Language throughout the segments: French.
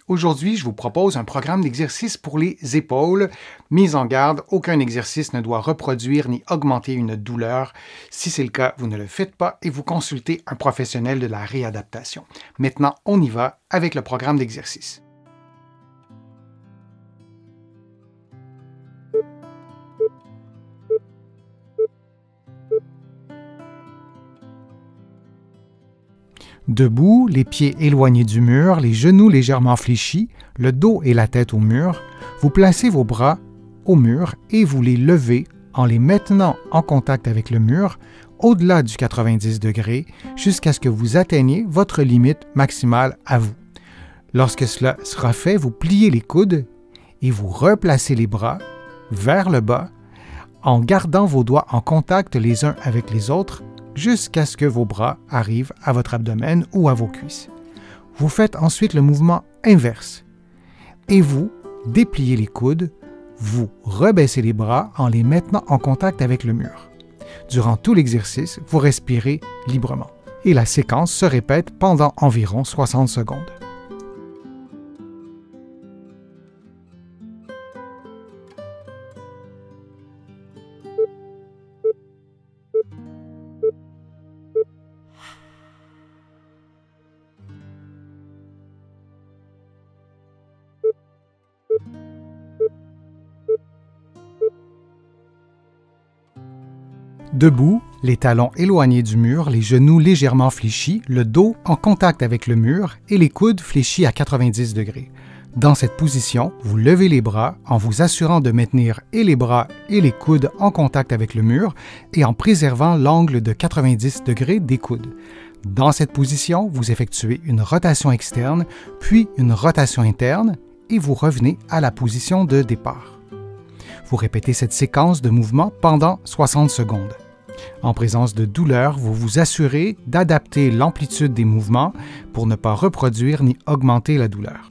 Aujourd'hui, je vous propose un programme d'exercice pour les épaules. Mise en garde, aucun exercice ne doit reproduire ni augmenter une douleur. Si c'est le cas, vous ne le faites pas et vous consultez un professionnel de la réadaptation. Maintenant, on y va avec le programme d'exercice. Debout, les pieds éloignés du mur, les genoux légèrement fléchis, le dos et la tête au mur, vous placez vos bras au mur et vous les levez en les maintenant en contact avec le mur au-delà du 90 degrés jusqu'à ce que vous atteigniez votre limite maximale à vous. Lorsque cela sera fait, vous pliez les coudes et vous replacez les bras vers le bas en gardant vos doigts en contact les uns avec les autres jusqu'à ce que vos bras arrivent à votre abdomen ou à vos cuisses. Vous faites ensuite le mouvement inverse et vous dépliez les coudes, vous rebaissez les bras en les maintenant en contact avec le mur. Durant tout l'exercice, vous respirez librement et la séquence se répète pendant environ 60 secondes. Debout, les talons éloignés du mur, les genoux légèrement fléchis, le dos en contact avec le mur et les coudes fléchis à 90 degrés. Dans cette position, vous levez les bras en vous assurant de maintenir et les bras et les coudes en contact avec le mur et en préservant l'angle de 90 degrés des coudes. Dans cette position, vous effectuez une rotation externe, puis une rotation interne et vous revenez à la position de départ. Vous répétez cette séquence de mouvements pendant 60 secondes. En présence de douleur, vous vous assurez d'adapter l'amplitude des mouvements pour ne pas reproduire ni augmenter la douleur.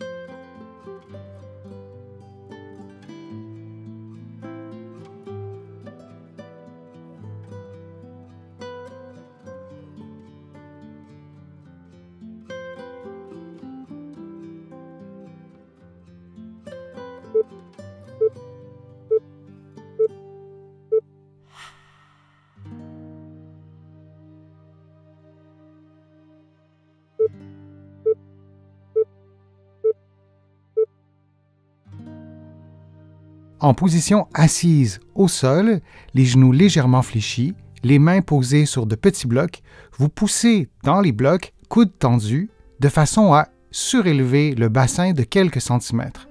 En position assise au sol, les genoux légèrement fléchis, les mains posées sur de petits blocs, vous poussez dans les blocs, coudes tendus, de façon à surélever le bassin de quelques centimètres.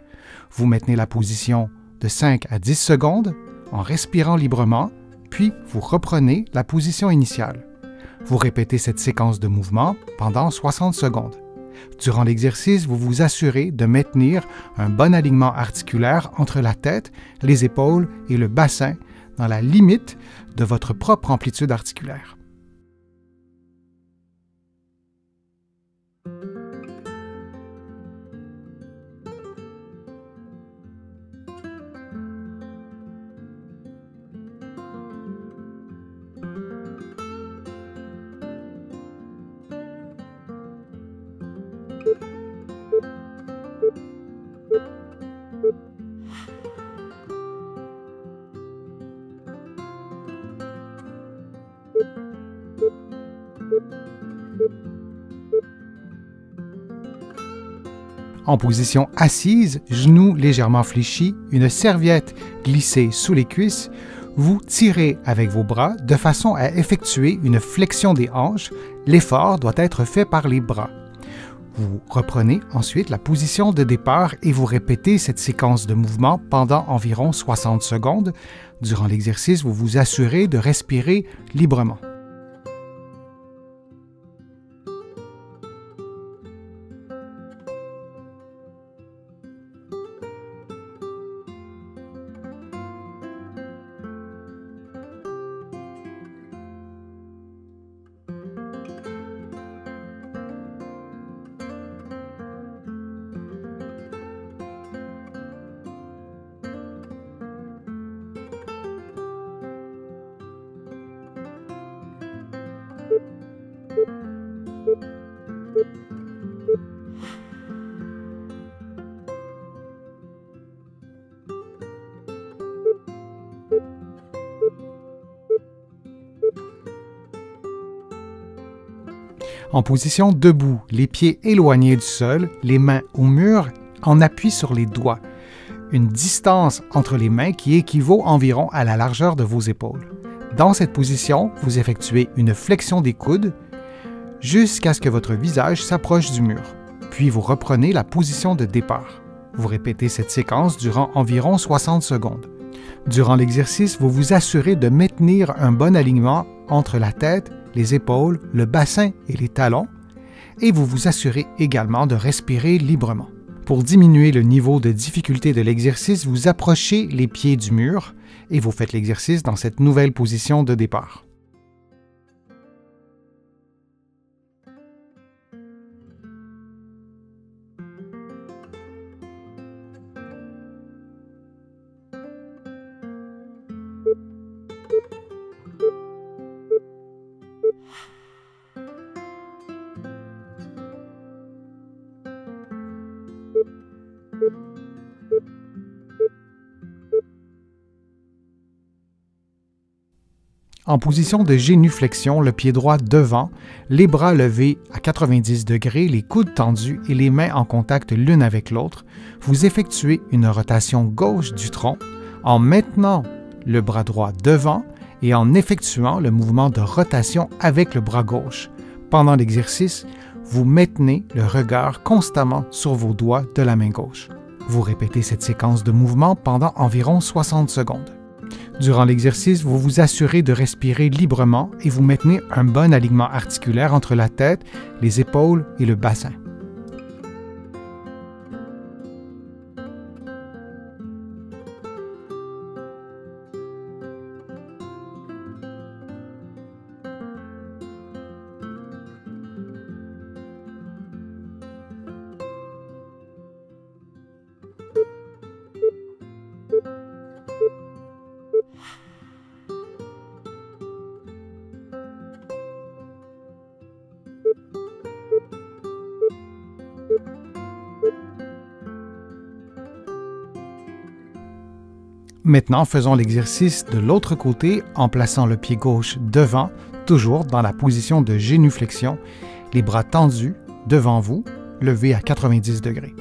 Vous maintenez la position de 5 à 10 secondes en respirant librement, puis vous reprenez la position initiale. Vous répétez cette séquence de mouvements pendant 60 secondes. Durant l'exercice, vous vous assurez de maintenir un bon alignement articulaire entre la tête, les épaules et le bassin dans la limite de votre propre amplitude articulaire. En position assise, genoux légèrement fléchis, une serviette glissée sous les cuisses, vous tirez avec vos bras de façon à effectuer une flexion des hanches. L'effort doit être fait par les bras. Vous reprenez ensuite la position de départ et vous répétez cette séquence de mouvements pendant environ 60 secondes. Durant l'exercice, vous vous assurez de respirer librement. En position debout, les pieds éloignés du sol, les mains au mur, en appui sur les doigts. Une distance entre les mains qui équivaut environ à la largeur de vos épaules. Dans cette position, vous effectuez une flexion des coudes jusqu'à ce que votre visage s'approche du mur. Puis vous reprenez la position de départ. Vous répétez cette séquence durant environ 60 secondes. Durant l'exercice, vous vous assurez de maintenir un bon alignement entre la tête, les épaules, le bassin et les talons, et vous vous assurez également de respirer librement. Pour diminuer le niveau de difficulté de l'exercice, vous approchez les pieds du mur et vous faites l'exercice dans cette nouvelle position de départ. En position de génuflexion, le pied droit devant, les bras levés à 90 degrés, les coudes tendus et les mains en contact l'une avec l'autre, vous effectuez une rotation gauche du tronc en maintenant le bras droit devant et en effectuant le mouvement de rotation avec le bras gauche. Pendant l'exercice, vous maintenez le regard constamment sur vos doigts de la main gauche. Vous répétez cette séquence de mouvements pendant environ 60 secondes. Durant l'exercice, vous vous assurez de respirer librement et vous maintenez un bon alignement articulaire entre la tête, les épaules et le bassin. Maintenant, faisons l'exercice de l'autre côté en plaçant le pied gauche devant, toujours dans la position de génuflexion, les bras tendus devant vous, levés à 90 degrés.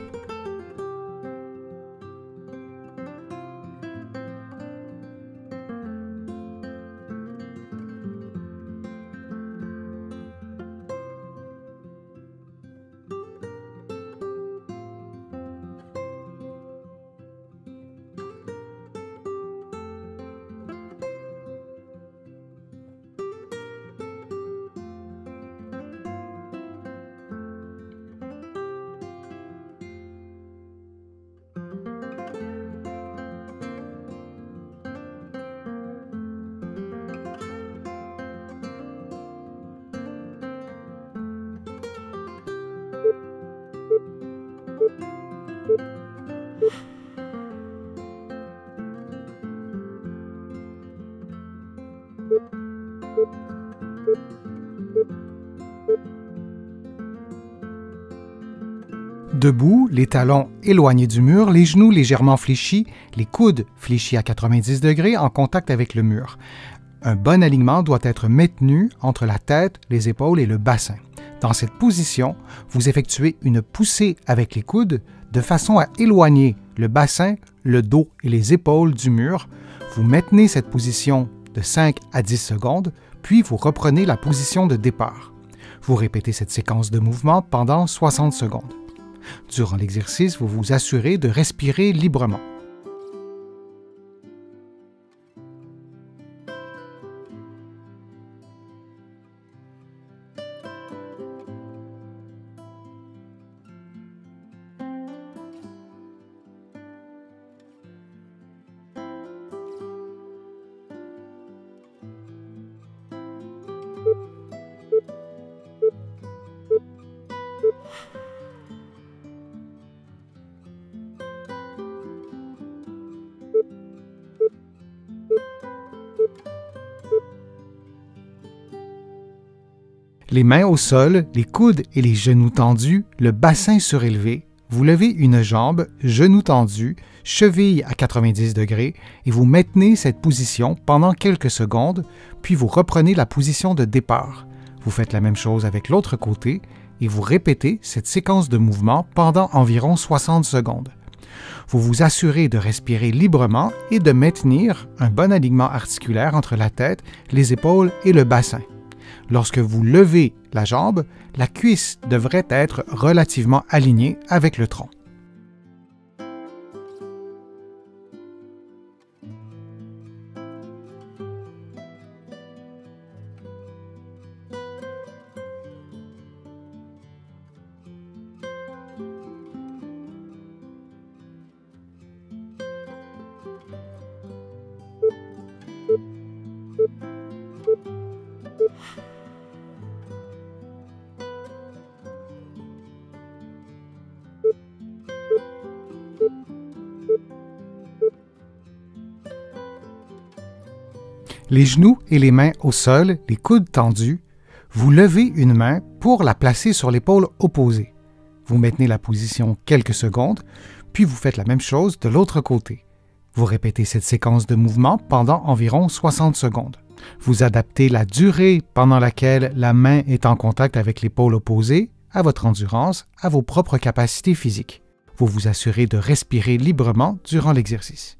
Debout, les talons éloignés du mur, les genoux légèrement fléchis, les coudes fléchis à 90 degrés en contact avec le mur. Un bon alignement doit être maintenu entre la tête, les épaules et le bassin. Dans cette position, vous effectuez une poussée avec les coudes de façon à éloigner le bassin, le dos et les épaules du mur. Vous maintenez cette position de 5 à 10 secondes, puis vous reprenez la position de départ. Vous répétez cette séquence de mouvements pendant 60 secondes. Durant l'exercice, vous vous assurez de respirer librement. Les mains au sol, les coudes et les genoux tendus, le bassin surélevé, vous levez une jambe, genou tendu, cheville à 90 degrés et vous maintenez cette position pendant quelques secondes, puis vous reprenez la position de départ. Vous faites la même chose avec l'autre côté et vous répétez cette séquence de mouvements pendant environ 60 secondes. Vous vous assurez de respirer librement et de maintenir un bon alignement articulaire entre la tête, les épaules et le bassin. Lorsque vous levez la jambe, la cuisse devrait être relativement alignée avec le tronc. Les genoux et les mains au sol, les coudes tendus, vous levez une main pour la placer sur l'épaule opposée. Vous maintenez la position quelques secondes, puis vous faites la même chose de l'autre côté. Vous répétez cette séquence de mouvements pendant environ 60 secondes. Vous adaptez la durée pendant laquelle la main est en contact avec l'épaule opposée à votre endurance, à vos propres capacités physiques. Vous vous assurez de respirer librement durant l'exercice.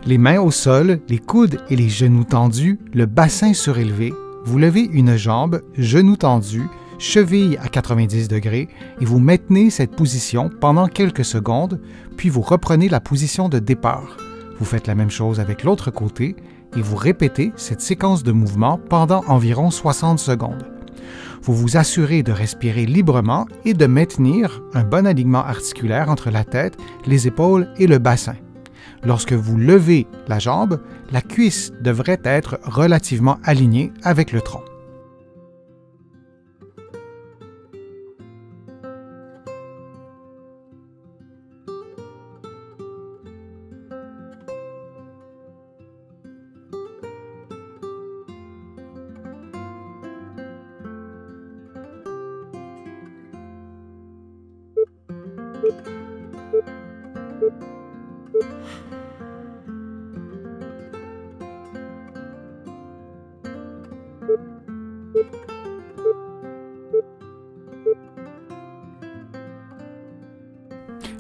Les mains au sol, les coudes et les genoux tendus, le bassin surélevé, vous levez une jambe, genou tendu, cheville à 90 degrés et vous maintenez cette position pendant quelques secondes, puis vous reprenez la position de départ. Vous faites la même chose avec l'autre côté et vous répétez cette séquence de mouvements pendant environ 60 secondes. Vous vous assurez de respirer librement et de maintenir un bon alignement articulaire entre la tête, les épaules et le bassin. Lorsque vous levez la jambe, la cuisse devrait être relativement alignée avec le tronc.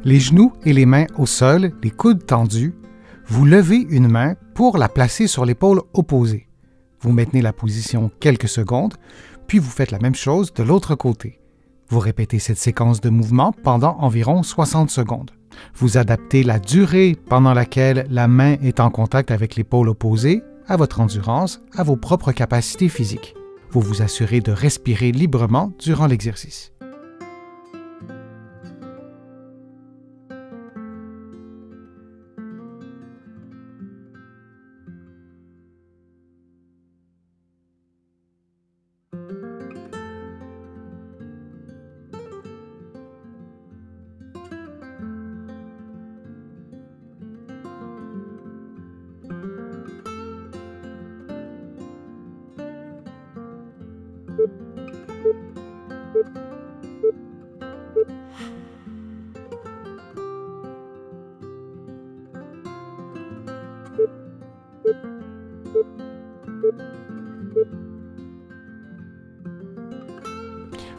Les genoux et les mains au sol, les coudes tendus, vous levez une main pour la placer sur l'épaule opposée. Vous maintenez la position quelques secondes, puis vous faites la même chose de l'autre côté. Vous répétez cette séquence de mouvements pendant environ 60 secondes. Vous adaptez la durée pendant laquelle la main est en contact avec l'épaule opposée à votre endurance, à vos propres capacités physiques. Vous vous assurez de respirer librement durant l'exercice.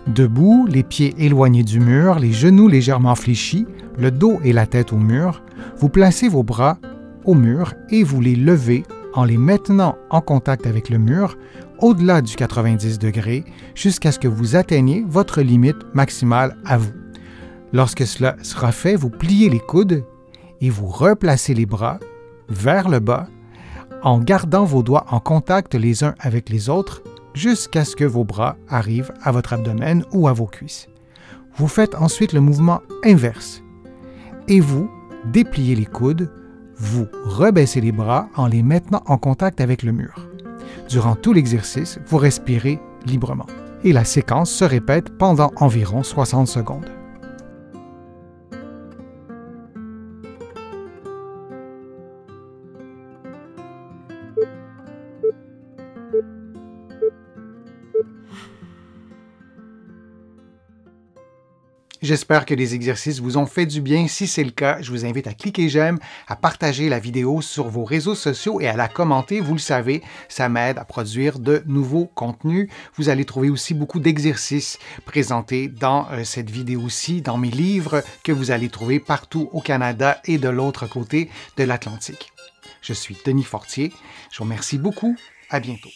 Debout, les pieds éloignés du mur, les genoux légèrement fléchis, le dos et la tête au mur, vous placez vos bras au mur et vous les levez en les maintenant en contact avec le mur au-delà du 90 degrés jusqu'à ce que vous atteigniez votre limite maximale à vous. Lorsque cela sera fait, vous pliez les coudes et vous replacez les bras vers le bas en gardant vos doigts en contact les uns avec les autres jusqu'à ce que vos bras arrivent à votre abdomen ou à vos cuisses. Vous faites ensuite le mouvement inverse et vous dépliez les coudes, vous rebaissez les bras en les mettant en contact avec le mur. Durant tout l'exercice, vous respirez librement et la séquence se répète pendant environ 60 secondes. J'espère que les exercices vous ont fait du bien. Si c'est le cas, je vous invite à cliquer j'aime, à partager la vidéo sur vos réseaux sociaux et à la commenter. Vous le savez, ça m'aide à produire de nouveaux contenus. Vous allez trouver aussi beaucoup d'exercices présentés dans cette vidéo-ci, dans mes livres que vous allez trouver partout au Canada et de l'autre côté de l'Atlantique. Je suis Denis Fortier. Je vous remercie beaucoup. À bientôt.